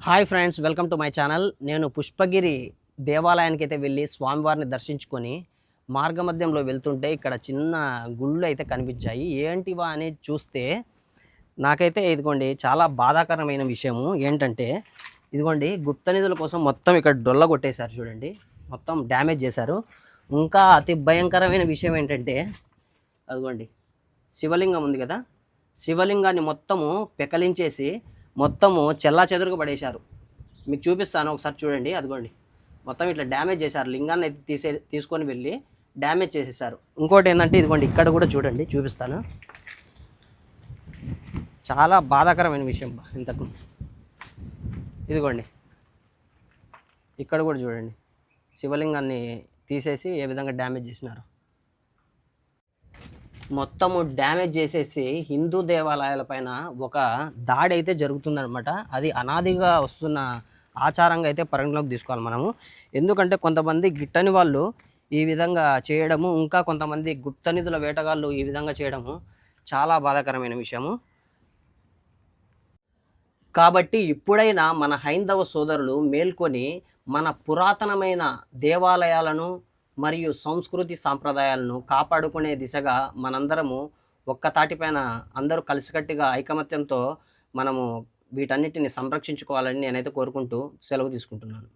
Hi friends, welcome to my channel. నేను పుష్పగిరి దేవాలయానికి అయితే వెళ్ళి స్వామివారిని దర్శించుకొని మార్గమధ్యంలో వెళ్తుంటే ఇక్కడ చిన్న గుళ్ళు అయితే కనిపించాయి. ఏంటివా అని చూస్తే నాకైతే ఇదిగోండి చాలా బాధాకరమైన విషయము ఏంటంటే, ఇదిగోండి గుప్త నిధుల కోసం మొత్తం ఇక్కడ డొల్ల కొట్టేశారు చూడండి, మొత్తం డ్యామేజ్ చేశారు. ఇంకా అతి భయంకరమైన విషయం ఏంటంటే, అదిగోండి శివలింగం ఉంది కదా, శివలింగాన్ని మొత్తము పెకలించేసి మొత్తము చెల్లా చెదురుగా పడేశారు. మీకు చూపిస్తాను ఒకసారి చూడండి. అదిగోండి మొత్తం ఇట్లా డ్యామేజ్ చేశారు. లింగాన్ని అయితే తీసుకొని వెళ్ళి డ్యామేజ్ చేసేసారు. ఇంకోటి ఏంటంటే ఇదిగోండి ఇక్కడ కూడా చూడండి, చూపిస్తాను. చాలా బాధాకరమైన విషయం ఇంతకు. ఇదిగోండి ఇక్కడ కూడా చూడండి, శివలింగాన్ని తీసేసి ఏ విధంగా డ్యామేజ్ చేసినారు. మొత్తము డ్యామేజ్ చేసేసి హిందూ దేవాలయాలపైన ఒక దాడి అయితే జరుగుతుందనమాట. అది అనాదిగా వస్తున్న ఆచారంగా అయితే పరిగణలోకి తీసుకోవాలి మనము. ఎందుకంటే కొంతమంది గిట్టని వాళ్ళు ఈ విధంగా చేయడము, ఇంకా కొంతమంది గుప్త నిధుల వేటగాళ్ళు ఈ విధంగా చేయడము చాలా బాధాకరమైన విషయము. కాబట్టి ఇప్పుడైనా మన హైందవ సోదరులు మేల్కొని మన పురాతనమైన దేవాలయాలను మరియు సంస్కృతి సాంప్రదాయాలను కాపాడుకునే దిశగా మనందరము ఒక్కతాటిపైన అందరూ కలిసికట్టుగా ఐకమత్యంతో మనము వీటన్నిటిని సంరక్షించుకోవాలని నేనైతే కోరుకుంటూ సెలవు తీసుకుంటున్నాను.